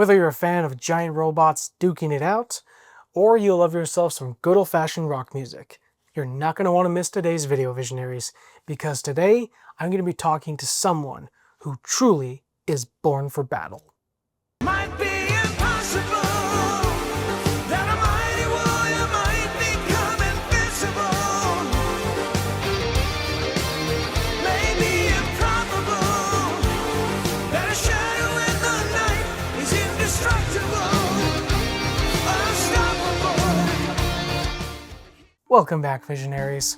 Whether you're a fan of giant robots duking it out, or you love yourself some good old-fashioned rock music, you're not going to want to miss today's video, Visionaries, because today I'm going to be talking to someone who truly is born for battle. Might be impossible that a mighty warrior might become invincible. Maybe improbable that a shadow in the night is indestructible, unstoppable. Welcome back, Visionaries.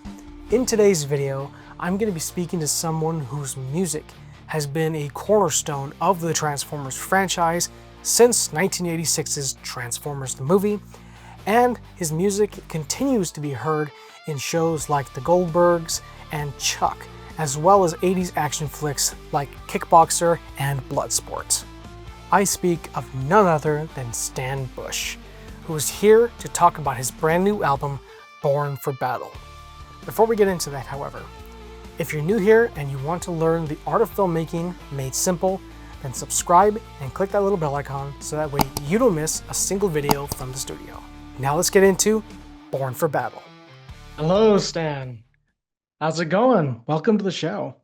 In today's video, I'm going to be speaking to someone whose music has been a cornerstone of the Transformers franchise since 1986's Transformers the movie, and his music continues to be heard in shows like The Goldbergs and Chuck, as well as 80s action flicks like Kickboxer and Bloodsport. I speak of none other than Stan Bush, who is here to talk about his brand new album, Born for Battle. Before we get into that, however, if you're new here and you want to learn the art of filmmaking made simple, then subscribe and click that little bell icon so that way you don't miss a single video from the studio. Now let's get into Born for Battle. Hello, Stan. How's it going? Welcome to the show.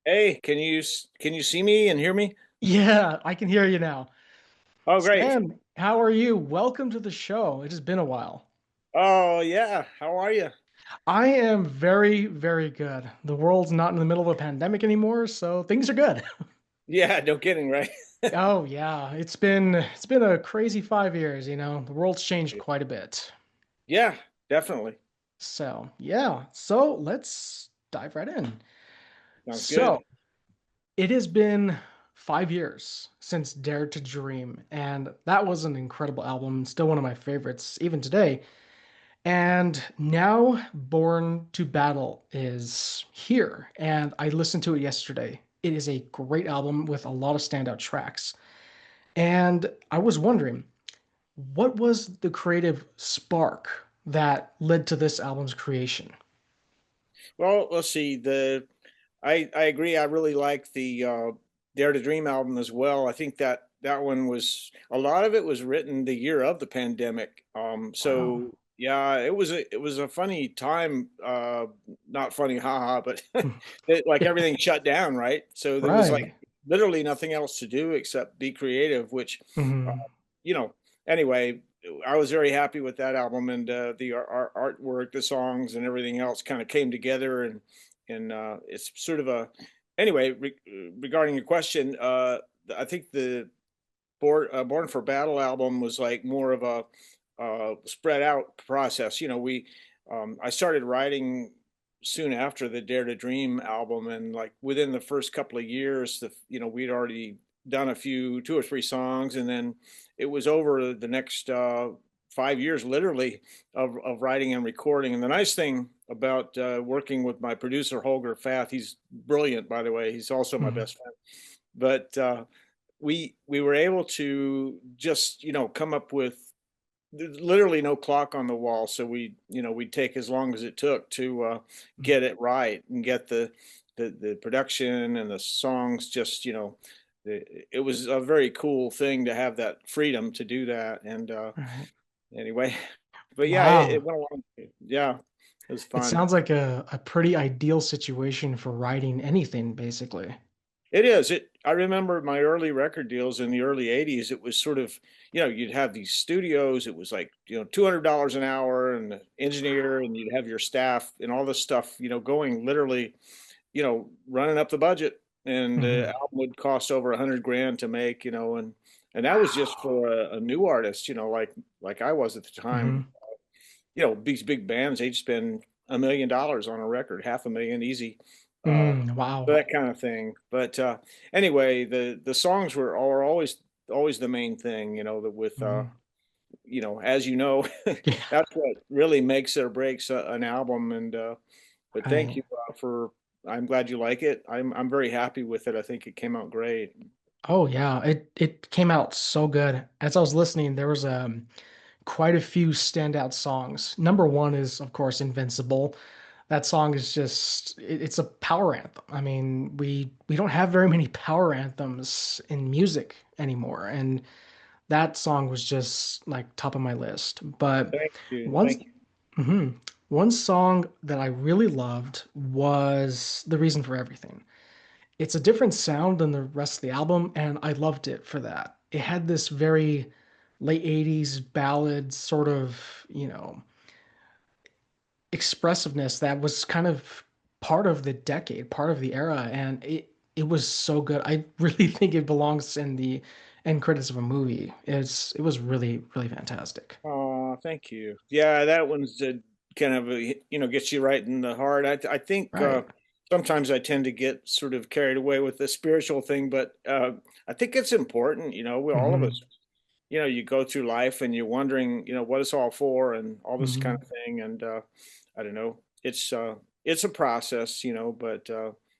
Hey, can you see me and hear me? Yeah, I can hear you now. Oh, great. Stan, how are you? Welcome to the show. It has been a while. Oh, yeah. How are you? I am very, very good. The world's not in the middle of a pandemic anymore, so things are good. Yeah, no kidding, right? Oh yeah, it's been a crazy 5 years, you know. The world's changed quite a bit. Yeah, definitely. So, yeah. So, let's dive right in. Sounds So, good. it has been 5 years since Dare to Dream, and that was an incredible album, still one of my favorites even today. And now Born to Battle is here, and I listened to it yesterday. It is a great album with a lot of standout tracks. And I was wondering, what was the creative spark that led to this album's creation? Well, let's see. I agree. I really like the Dare to Dream album as well. I think that one was a lot of it was written the year of the pandemic. Wow. So yeah, it was a funny time. Not funny, haha, but like everything shut down, right? So there was like Right. literally nothing else to do except be creative, which Hmm. you know, anyway, I was very happy with that album, and the artwork, the songs, and everything else kind of came together, and it's sort of a anyway. Regarding your question, I think the Born for Battle album was like more of a spread out process. I started writing soon after the Dare to Dream album, and like within the first couple of years, we'd already done a few, two or three songs, and then it was over the next 5 years, literally, of writing and recording. And the nice thing about working with my producer Holger Fath, he's brilliant, by the way. He's also my Hmm. best friend, but we were able to just come up with there's literally no clock on the wall, so we'd take as long as it took to get it right and get the production and the songs just it was a very cool thing to have that freedom to do that. And Right. anyway, but yeah, it Wow. went along. Yeah, it was It fun. sounds like a pretty ideal situation for writing anything, basically. It is. I remember my early record deals in the early '80s. It was sort of, you'd have these studios. It was like, $200 an hour and the engineer, and you'd have your staff and all this stuff, going literally, running up the budget. And the Hmm. album would cost over 100 grand to make, and that was just Wow. for a new artist, like I was at the time. Hmm. These big bands, they'd spend $1 million on a record, half a million easy. Uh, Wow. that kind of thing. But anyway, the songs are always the main thing, that with Mhm. as you know, Yeah. that's what really makes or breaks an album. And but thank Right. you for I'm glad you like it. I'm very happy with it. I think it came out great. Oh yeah, it came out so good. As I was listening, there was quite a few standout songs. Number one is of course Invincible. That song is just it's a power anthem. I mean, we don't have very many power anthems in music anymore, and that song was just like top of my list. But Thank you. one Thank you. mhm. One song that I really loved was The Reason for Everything. It's a different sound than the rest of the album, and I loved it for that. It had this very late 80s ballad sort of, you know, expressiveness that was kind of part of the decade, part of the era, and it was so good. I really think it belongs in the end credits of a movie. It was really really fantastic. Oh, thank you. Yeah, that one's kind of gets you right in the heart. I think Right. sometimes I tend to get sort of carried away with the spiritual thing, but I think it's important. We all of Hmm. us, you go through life and you're wondering, what it's all for and all this kind Hmm. of thing. And I don't know, it's a process,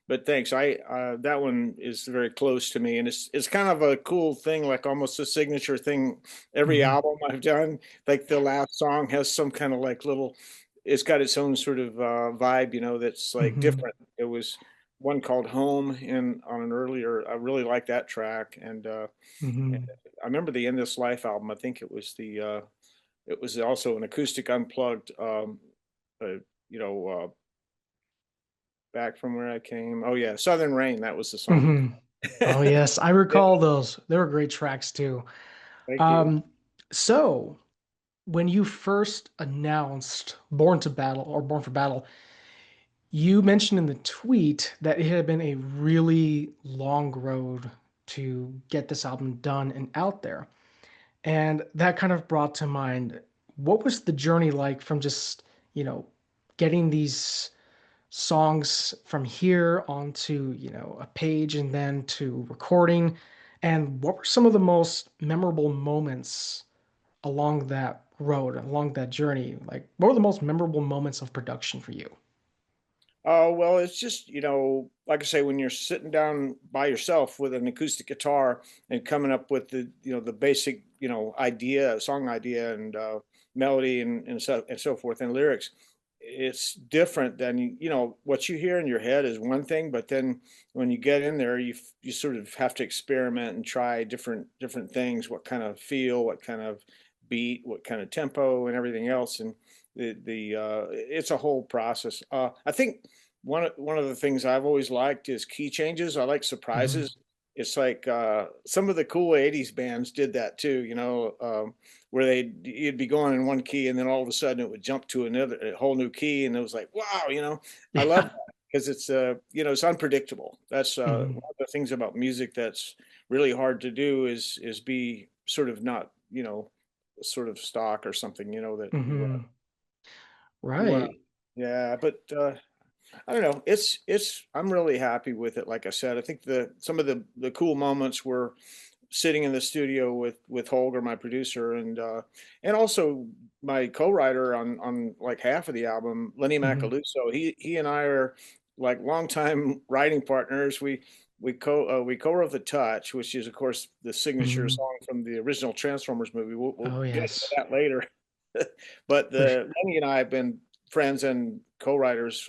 but thanks. That one is very close to me, and it's kind of a cool thing, like almost a signature thing. Every Hmm. album I've done, like the last song has some kind of like little, it's got its own sort of vibe, that's like Hmm. different. It was one called Home in on an earlier. I really like that track, and Hmm. I remember the End This Life album. I think it was also an acoustic unplugged. Uh, you know, Back from Where I Came. Oh yeah, Southern Rain. That was the song. Hmm. Oh yes, I Yeah, recall those. They were great tracks too. thank you. Um, so when you first announced Born to Battle or Born for Battle, you mentioned in the tweet that it had been a really long road to get this album done and out there. And that kind of brought to mind what was the journey like from just, you know, getting these songs from here onto, a page and then to recording? And what were some of the most memorable moments along that road, along that journey? Like, what were the most memorable moments of production for you? Oh, well, it's just, like I say, when you're sitting down by yourself with an acoustic guitar and coming up with the basic, idea, song idea and melody and so forth and lyrics, it's different than, what you hear in your head is one thing, but then when you get in there, you sort of have to experiment and try different things, what kind of feel, what kind of beat, what kind of tempo and everything else. And it's a whole process. I think one of the things I've always liked is key changes. I like Hmm. surprises. It's like some of the cool '80s bands did that too. Where you'd be going in one key and then all of a sudden it would jump to a whole new key, and it was like, wow. I love Yeah. that because it's unpredictable. That's Hmm. one of the things about music that's really hard to do is be sort of not sort of stock or something, that Hmm. you want to, Right. yeah, but I don't know. I'm really happy with it. Like I said, I think some of the cool moments were sitting in the studio with Holger, my producer, and also my co-writer on like half of the album, Lenny Hmm. Macaluso. He and I are like longtime writing partners. We co-wrote The Touch, which is of course the signature Hmm. song from the original Transformers movie. We'll Oh get into yes. that later. But For the Lenny and I have been friends and co-writers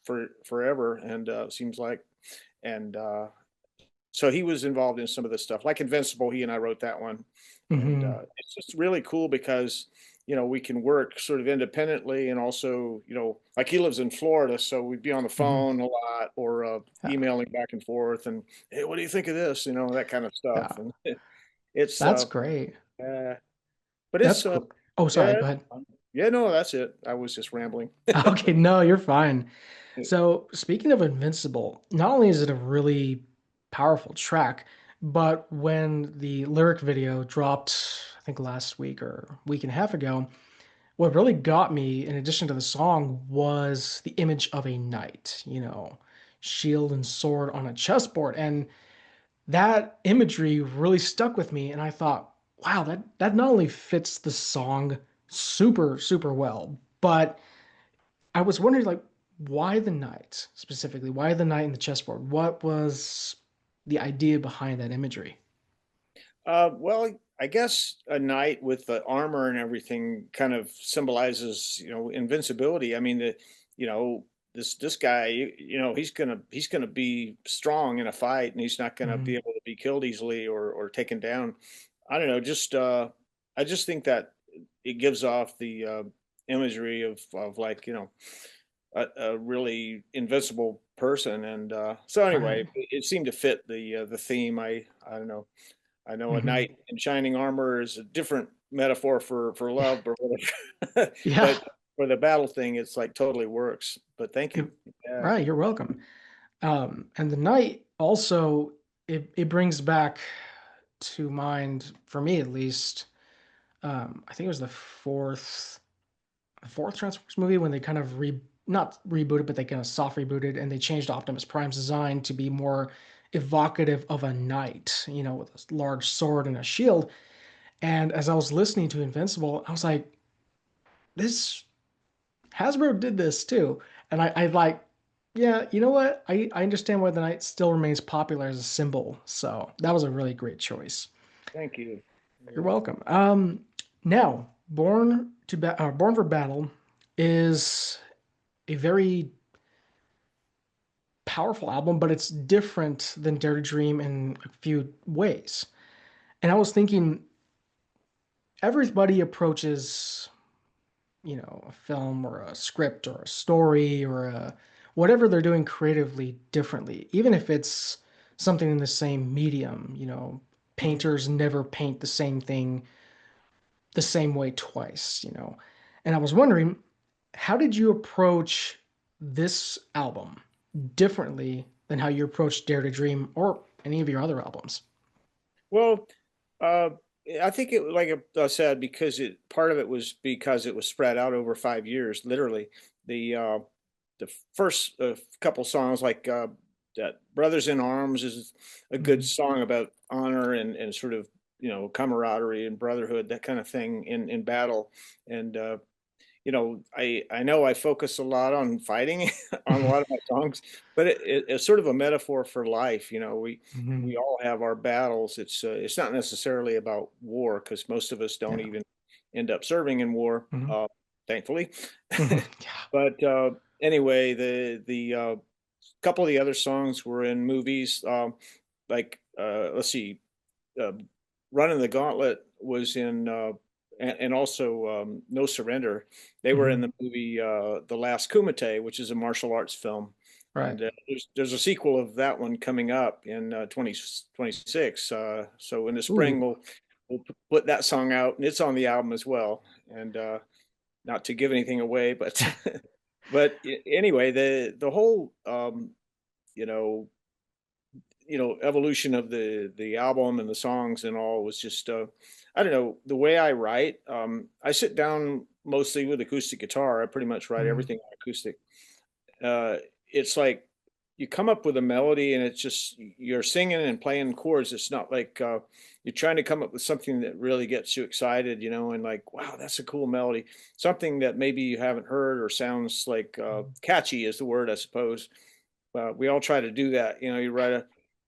for forever, and seems like, and so he was involved in some of this stuff, like Invincible. He and I wrote that one, and hmm. it's just really cool because we can work sort of independently, and also like he lives in Florida, so we'd be on the Hmm. phone a lot or Yeah. emailing back and forth, and hey, what do you think of this? That kind of stuff, Yeah. and it's That's great. uh, but That's it's cool. Oh, yeah, sorry. Go ahead. yeah, no, that's it. I was just rambling. Okay, no, you're fine. So, speaking of Invincible, not only is it a really powerful track, but when the lyric video dropped, I think last week or week and a half ago, what really got me, in addition to the song, was the image of a knight, shield and sword on a chessboard. And that imagery really stuck with me. And I thought, wow, that not only fits the song super, super well, but I was wondering, like, why the knight specifically? Why the knight in the chessboard? What was the idea behind that imagery? Well, I guess a knight with the armor and everything kind of symbolizes, invincibility. I mean, you know, this guy, he's gonna be strong in a fight, and he's not gonna be Hmm. able to be killed easily or taken down. I don't know, just I just think that it gives off the imagery of like, a really invincible person, and so anyway, Right. it seemed to fit the theme. I don't know. I know a Hmm. knight in shining armor is a different metaphor for love or whatever, Yeah. but for the battle thing, it's like totally works. But thank It- you. Yeah. right. You're welcome. And the night also it brings back to mind, for me at least, I think it was the fourth Transformers movie when they kind of not rebooted, but they kind of soft rebooted and they changed Optimus Prime's design to be more evocative of a knight, with a large sword and a shield. And as I was listening to Invincible, I was like, this Hasbro did this too. And I like, yeah, you know what? I understand why the knight still remains popular as a symbol. So that was a really great choice. Thank you. You're Yeah. welcome. Now, Born for Battle is a very powerful album, but it's different than Dare to Dream in a few ways. And I was thinking, everybody approaches, a film or a script or a story or whatever they're doing creatively differently, even if it's something in the same medium. Mhm. Painters never paint the same thing the same way twice. And I was wondering, how did you approach this album differently than how you approached Dare to Dream or any of your other albums? Well, uh, I think it, like I said, because it part of it was because it was spread out over 5 years, literally. The uh, the first couple songs, like that "Brothers in Arms," is a good Mhm. song about honor and sort of camaraderie and brotherhood, that kind of thing in battle. And I know I focus a lot on fighting on a lot of my songs, but it's sort of a metaphor for life. We Mhm. all have our battles. It's not necessarily about war, because most of us don't Yeah. even end up serving in war, Mhm. thankfully. Mhm. Yeah. But anyway, the couple of the other songs were in movies, like let's see, uh, Running the Gauntlet was in, and also No Surrender. They were in Mhm. the movie The Last Kumite, which is a martial arts film. Right. And there's a sequel of that one coming up in 2026. So in the spring, Ooh. we'll put that song out, and it's on the album as well. And not to give anything away, but anyway, the whole you know evolution of the album and the songs and all was just I don't know, the way I write. I sit down mostly with acoustic guitar. I pretty much write Mhm. everything on acoustic. uh it's like you come up with a melody, and it's just you're singing and playing chords. It's not like you're trying to come up with something that really gets you excited, and like, wow, that's a cool melody, something that maybe you haven't heard or sounds like catchy is the word, I suppose. We all try to do that. You write a,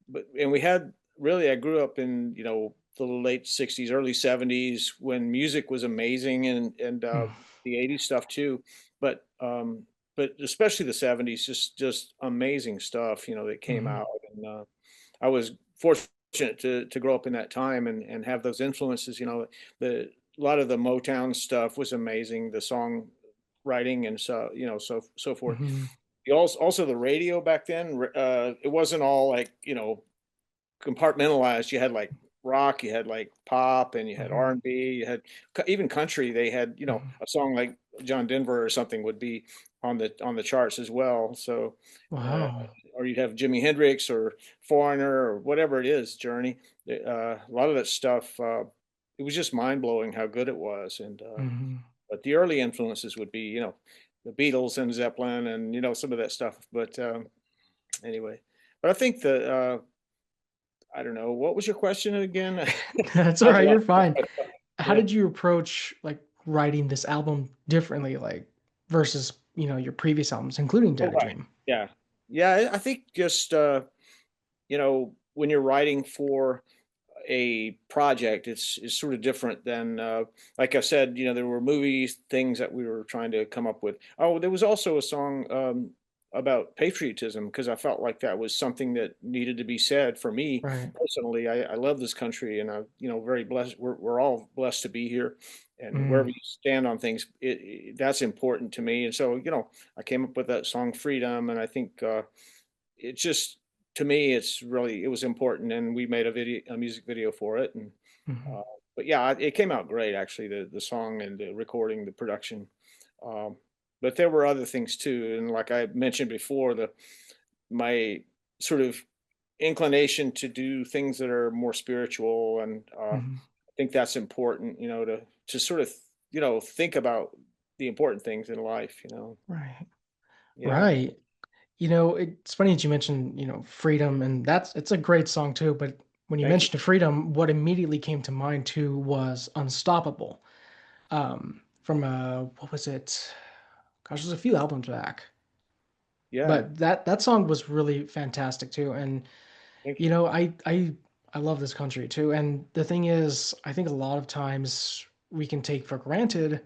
but and we had really. I grew up in the late '60s, early '70s, when music was amazing, and Mhm. the '80s stuff too. But especially the '70s, just amazing stuff. That came Mhm. out, and I was fortunate to grow up in that time and have those influences. The a lot of the Motown stuff was amazing. The song writing and so forth. Mhm. Also the radio back then, it wasn't all like, compartmentalized. You had like rock, you had like pop, and you had Mhm. R&B, you had even country. They had, Mhm. a song like John Denver or something would be on the charts as well. So, uh, Wow. or you'd have Jimi Hendrix or Foreigner or whatever it is, Journey. A lot of that stuff, it was just mind blowing how good it was. And Mhm. but the early influences would be, the Beatles and Zeppelin and some of that stuff. But anyway, but I think I don't know, what was your question again? That's all I right. You're lost fine. my thought. How Yeah. did you approach like writing this album differently, like versus your previous albums, including Dare Oh, to right. Dream? Yeah. Yeah. I think just when you're writing for a project, it's sort of different than like I said, there were movies, things that we were trying to come up with. Oh, there was also a song. about patriotism because I felt like that was something that needed to be said for me Right. personally. I love this country, and I'm, very blessed. We're all blessed to be here, and wherever Mm, you stand on things, that's important to me. And so, I came up with that song "Freedom," and I think it just to me, it was important, and we made a music video for it, and mhm, uh, but yeah, it came out great actually. The song and the recording, the production. Um, but there were other things too, and like I mentioned before, the my sort of inclination to do things that are more spiritual, and mhm. I think that's important. To sort of think about the important things in life. Right. Yeah, Right. It's funny that you mentioned, freedom, and it's a great song too. But when you thank you. mentioned freedom, what immediately came to mind too was Unstoppable. From what was it? Gosh, there's a few albums back. Yeah, But that song was really fantastic too. And thank you you. know, I love this country too. And the thing is, I think a lot of times we can take for granted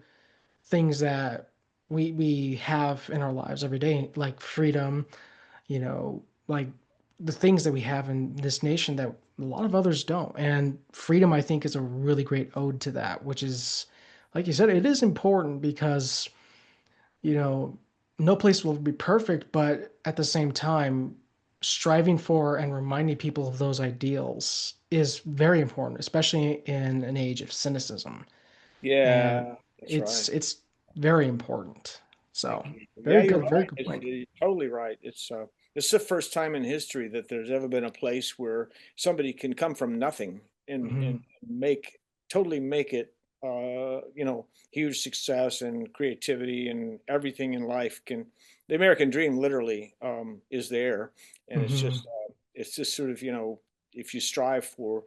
things that we have in our lives every day, like freedom, like the things that we have in this nation that a lot of others don't. And freedom, I think, is a really great ode to that, which is, like you said, it is important because, you know, no place will be perfect, but at the same time, striving for and reminding people of those ideals is very important, especially in an age of cynicism. And Yeah, that's it's right. it's very important. Thank So you. Yeah, you're very right. good point. You're totally right. It's the first time in history that there's ever been a place where somebody can come from nothing and Hmm. totally make it huge success and creativity and everything in life can the American dream literally is there, and Hmm. it's just sort of if you strive for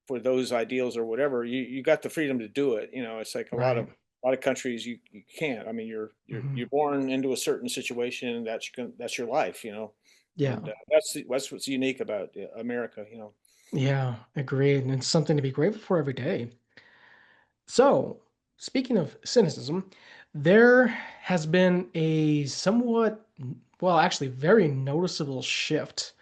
those ideals or whatever, you got the freedom to do it. It's like Right. a lot of countries you can't. I mean, Hmm. you're born into a certain situation, and that's your life. Yeah. And that's what's unique about America. Yeah. Agreed. And it's something to be grateful for every day. So, speaking of cynicism, there has been a somewhat, well, actually, very noticeable shift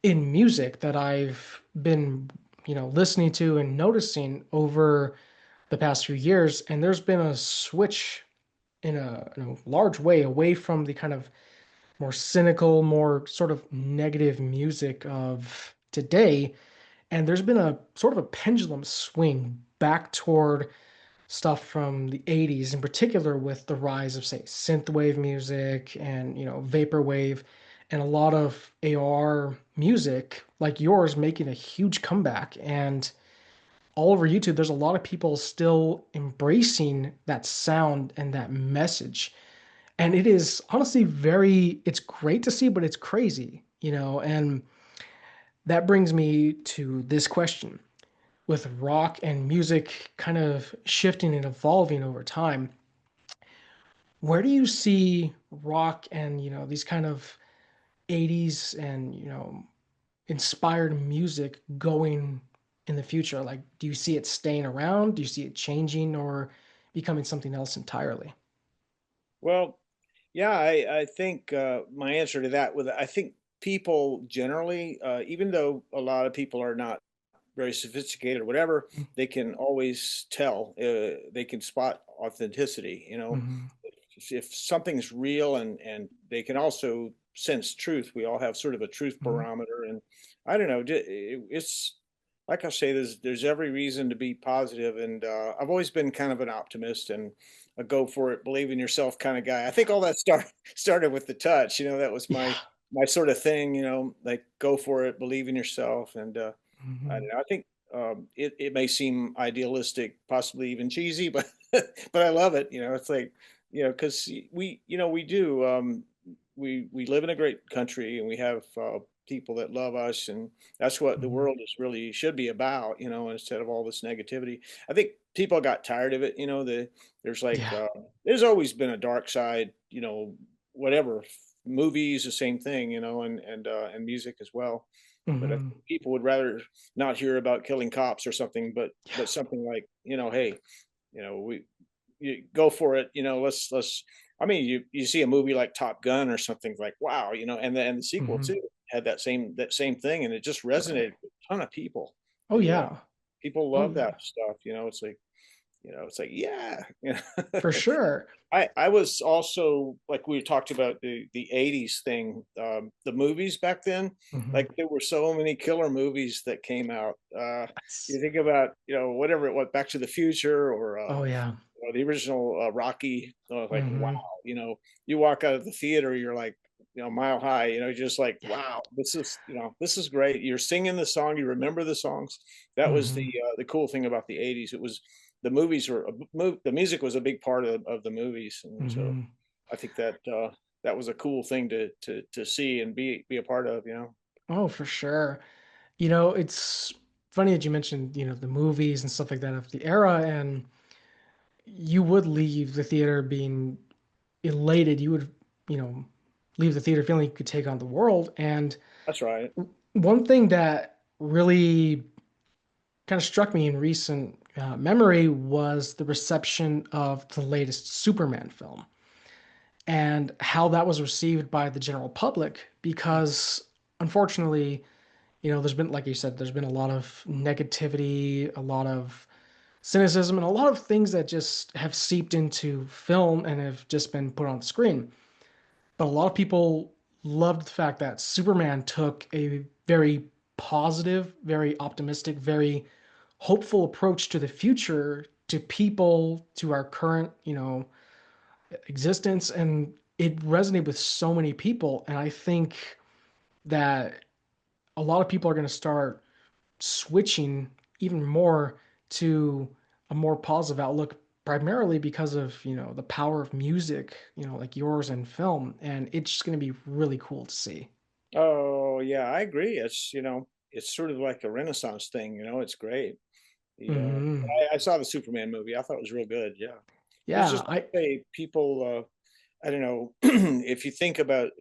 in music that I've been, listening to and noticing over the past few years. And there's been a switch in a large way away from the kind of more cynical, more sort of negative music of today. And there's been a sort of a pendulum swing back toward stuff from the 80s, in particular with the rise of, say, synthwave music and, vaporwave, and a lot of AR music like yours making a huge comeback. And all over YouTube, there's a lot of people still embracing that sound and that message. And it is honestly it's great to see, but it's crazy, and that brings me to this question. With rock and music kind of shifting and evolving over time, where do you see rock and, these kind of 80s and, inspired music going in the future? Like, do you see it staying around? Do you see it changing or becoming something else entirely? Well, yeah, I think my answer to that with I think people generally, even though a lot of people are not very sophisticated or whatever, they can always tell. They can spot authenticity. Mm-hmm. If something's real, and they can also sense truth. We all have sort of a truth Hmm. barometer, and I don't know. It's like I say, there's every reason to be positive, and I've always been kind of an optimist and a go for it, believe in yourself kind of guy. I think all that started with the touch. That was Yeah. my sort of thing. Like go for it, believe in yourself, and I Hmm. don't know. I think it may seem idealistic, possibly even cheesy, but but I love it. It's like because we do. We live in a great country, and we have people that love us, and that's what the Hmm. world is really should be about. Instead of all this negativity. I think people got tired of it. There's like Yeah. there's always been a dark side. Whatever movies, the same thing. And music as well. But I Hmm. think people would rather not hear about killing cops or something, but Yeah. something like, hey, we you go for it. Let's I mean, you see a movie like Top Gun or something like, wow, and the sequel Hmm. too had that same thing, and it just Right. resonated with a ton of people. Oh The yeah. People Oh love yeah. that stuff. It's like yeah. For sure. I was also like we talked about the '80s thing, the movies back then. Hmm. Like there were so many killer movies that came out. You think about whatever it was, Back to the Future or Oh yeah. the original Rocky. Like wow, Hmm. you know, you walk out of the theater, you're like mile high. Just like Yeah. wow, this is great. You're singing the song, you remember the songs. That was Hmm. the cool thing about the '80s. It was the movies were the music was a big part of the movies, and so Hmm. I think that was a cool thing to see and be a part of. Oh, for sure. It's funny that you mentioned, the movies and stuff like that of the era, and you would leave the theater being elated. You would, you know, leave the theater feeling you could take on the world. And That's right. one thing that really kind of struck me in recent memory was the reception of the latest Superman film and how that was received by the general public. Because unfortunately, there's been, like you said, there's been a lot of negativity, a lot of cynicism, and a lot of things that just have seeped into film and have just been put on the screen. But a lot of people loved the fact that Superman took a very positive, very optimistic, very hopeful approach to the future, to people, to our current, existence, and it resonated with so many people. And I think that a lot of people are going to start switching even more to a more positive outlook, primarily because of the power of music, like yours and film, and it's just going to be really cool to see. Oh yeah, I agree. It's sort of like a Renaissance thing. It's great. The Hmm. I saw the Superman movie. I thought it was real good. Yeah, it's Yeah, just say people. I don't know if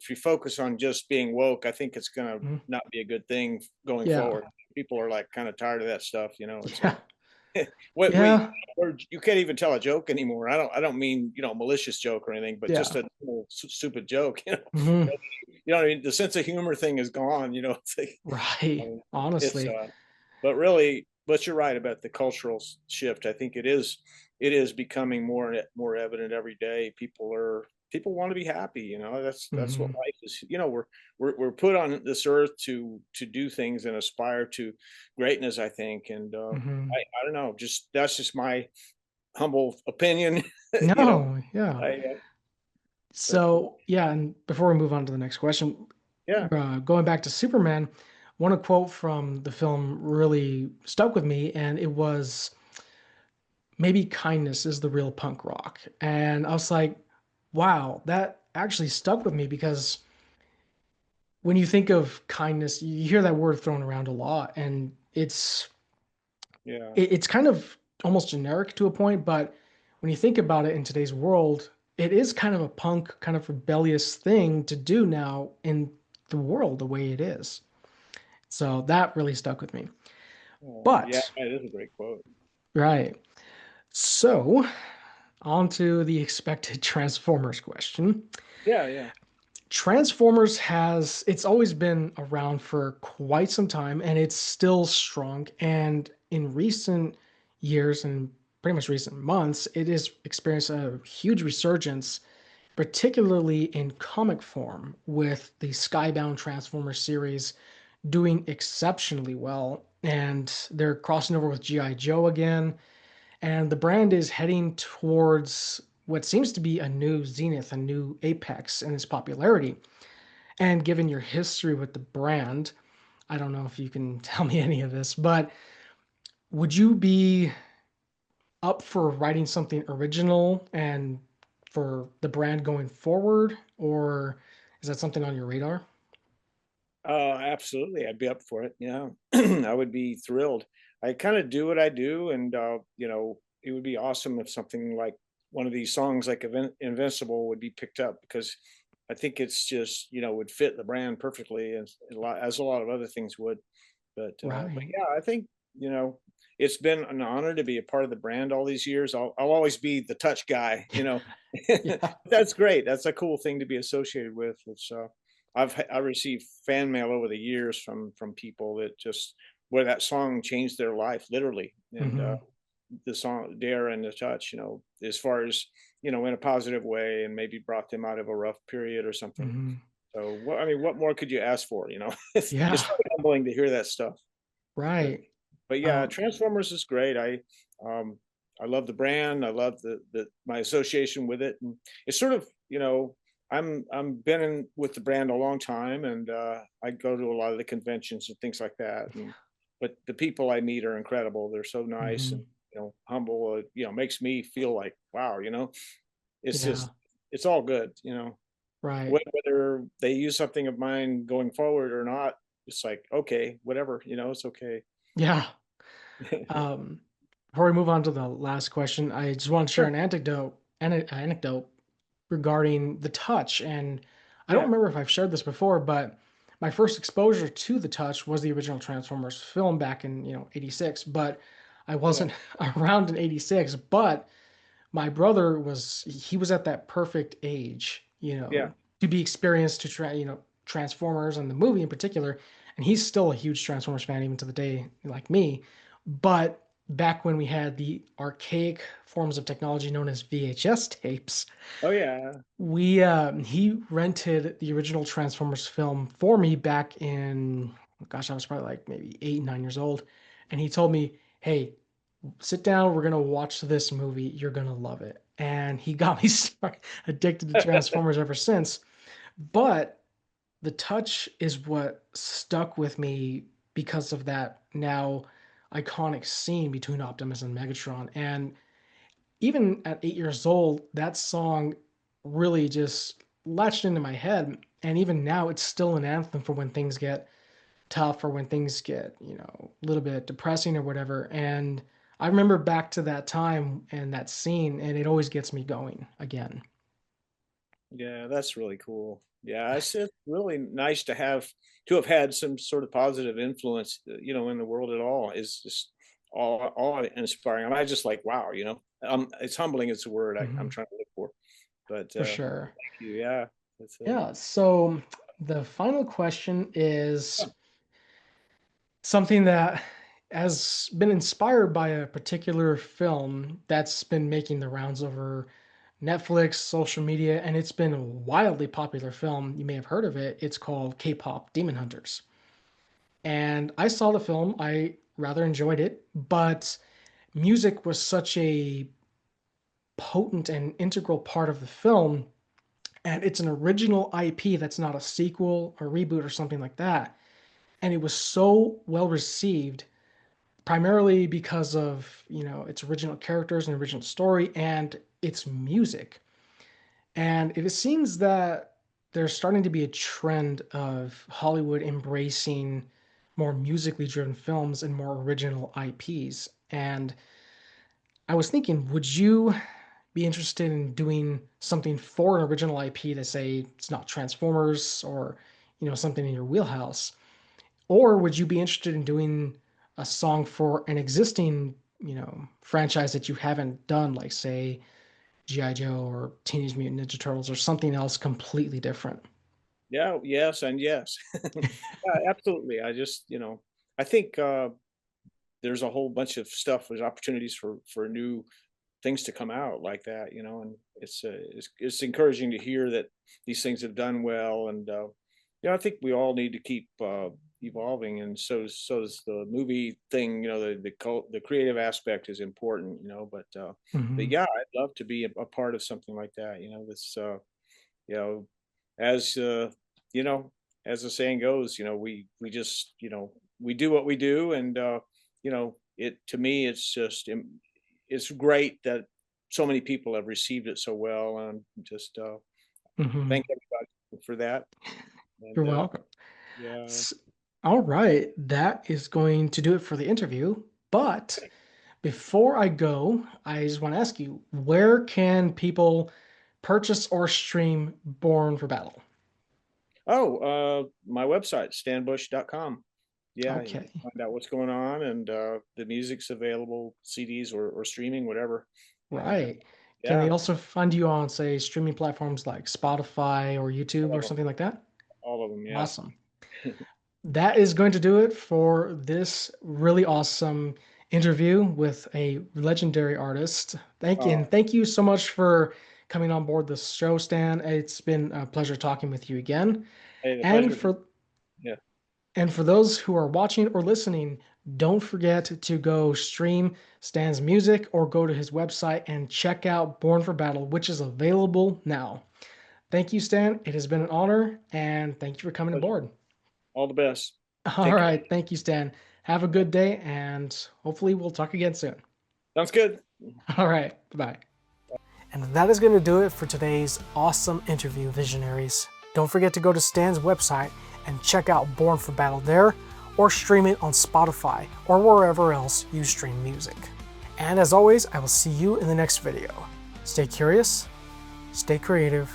you focus on just being woke, I think it's gonna mhm. not be a good thing going Yeah, forward. People are like kind of tired of that stuff. It's like yeah, what we yeah, or you can't even tell a joke anymore. I don't mean malicious joke or anything, but just yeah. a little stupid joke. Hmm. What I mean. The sense of humor thing is gone. It's like Right. it's Honestly. but really, but you're right about the cultural shift. I think it is becoming more evident every day. People want to be happy. That's what Hmm. life is. We're put on this earth to do things and aspire to greatness. I think, and Hmm. I don't know. Just that's just my humble opinion. you know, No, yeah. I but So, yeah, and before we move on to the next question, yeah. going back to Superman, one quote from the film really stuck with me, and it was, maybe kindness is the real punk rock. And I was like, wow, that actually stuck with me because when you think of kindness, you hear that word thrown around a lot, and Yeah. it's kind of almost generic to a point, but when you think about it in today's world, it is kind of a punk, kind of rebellious thing to do now in the world the way it is. So that really stuck with me. Yeah, But, it is a great quote. right. So, on to the expected Transformers question. Yeah, yeah. Transformers it's always been around for quite some time and it's still strong. And in recent years and pretty much recent months, it has experienced a huge resurgence, particularly in comic form, with the Skybound Transformers series doing exceptionally well. And they're crossing over with G.I. Joe again. And the brand is heading towards what seems to be a new zenith, a new apex in its popularity. And given your history with the brand, I don't know if you can tell me any of this, but would you be up for writing something original and for the brand going forward, or is that something on your radar? Absolutely, I'd be up for it. Yeah, I would be thrilled. I kind of do what I do, and it would be awesome if something like one of these songs, like "Invincible," would be picked up because I think it's just would fit the brand perfectly, as a lot of other things would. But Right. yeah, I think you know it's been an honor to be a part of the brand all these years. I'll always be the touch guy, you know. Yeah. That's great. That's a cool thing to be associated with. It's I received fan mail over the years from people that just where that song changed their life literally, and Hmm. the song "Dare" and "The Touch," you know, as far as in a positive way, and maybe brought them out of a rough period or something. Hmm. So, what I mean, what more could you ask for? You know, it's Yeah. really humbling to hear that stuff. But Right. but yeah, Um, Transformers is great. Um I love the brand. I love the my association with it, and it's sort of I'm been in with the brand a long time, and I go to a lot of the conventions and things like that. And but the people I meet are incredible. They're so nice and mhm. humble. Makes me feel like wow. It's Yeah. just it's all good. Right. Whether they use something of mine going forward or not, it's like okay, whatever. It's okay. Yeah. Um, Before we move on to the last question, I just want to share Sure. an anecdote regarding the touch. And I don't Yeah. remember if I've shared this before, but my first exposure to the touch was the original Transformers film back in, '86. But I Yeah. wasn't around in '86. But my brother he was at that perfect age, Yeah. to be experienced to Transformers and the movie in particular. And he's still a huge Transformers fan even to the day, like me. But back when we had the archaic forms of technology known as VHS tapes, Oh, yeah. we he rented the original Transformers film for me back in, gosh, I was probably like maybe 8, 9 years old, and he told me, "Hey, sit down. We're gonna watch this movie. You're gonna love it." And he got me addicted to Transformers ever since. But the touch is what stuck with me because of that now iconic scene between Optimus and Megatron. And even at 8 years old, that song really just latched into my head. And even now, it's still an anthem for when things get tough or when things get, a little bit depressing or whatever. And I remember back to that time and that scene, and it always gets me going again. Yeah, that's really cool. Yeah, it's really nice to have had some sort of positive influence, in the world at all. Is just all inspiring. I just like wow, it's humbling. Is the word I'm Hmm. trying to look for. But For sure. thank you. Yeah, that's Yeah. So the final question is something that has been inspired by a particular film that's been making the rounds over Netflix, social media, and it's been a wildly popular film. You may have heard of it. It's called K-pop Demon Hunters. And I saw the film. I rather enjoyed it, but music was such a potent and integral part of the film. And it's an original IP that's not a sequel or reboot or something like that. And it was so well received primarily because of its original characters and original story and its music. And it seems that there's starting to be a trend of Hollywood embracing more musically driven films and more original IPs. And I was thinking, would you be interested in doing something for an original IP to say it's not Transformers or something in your wheelhouse? Or would you be interested in doing a song for an existing, franchise that you haven't done, like say G.I. Joe or Teenage Mutant Ninja Turtles or something else completely different? yeah, yes, and yes. Yeah, absolutely. I think there's a whole bunch of stuff. There's opportunities for new things to come out like that, and it's encouraging to hear that these things have done well, and I think we all need to keep evolving, and so does the movie thing. The creative aspect is important, but Hmm. yeah, I'd love to be a part of something like that. This you know as you know as the saying goes, we just we do what we do, and it to me it's just it's great that so many people have received it so well, and just Hmm. thank everybody for that. You're And welcome. yeah. S- All right, that is going to do it for the interview. But before I go, I just want to ask you, where can people purchase or stream Born for Battle? Oh, my website, stanbush.com. Yeah, you Okay. can find out what's going on, and the music's available, CDs or streaming, whatever. And Right. Can they yeah, also find you on, say, streaming platforms like Spotify or YouTube all or of them, something like that? all of them. Yes. Awesome. That is going to do it for this really awesome interview with a legendary artist. Oh, Thank you so much for coming on board the show, Stan. It's been a pleasure talking with you again. hey, the And pleasure. for Yeah. and for those who are watching or listening, don't forget to go stream Stan's music or go to his website and check out Born for Battle, which is available now. Thank you, Stan. It has been an honor, and thank you for coming Pleasure. aboard. All the best. All Take care. right. Thank you, Stan. Have a good day, and hopefully we'll talk again soon. Sounds good. All right. Bye. And that is going to do it for today's awesome interview, Visionaries. Don't forget to go to Stan's website and check out Born for Battle there, or stream it on Spotify or wherever else you stream music. And as always, I will see you in the next video. Stay curious, stay creative,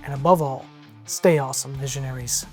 and above all, stay awesome, Visionaries.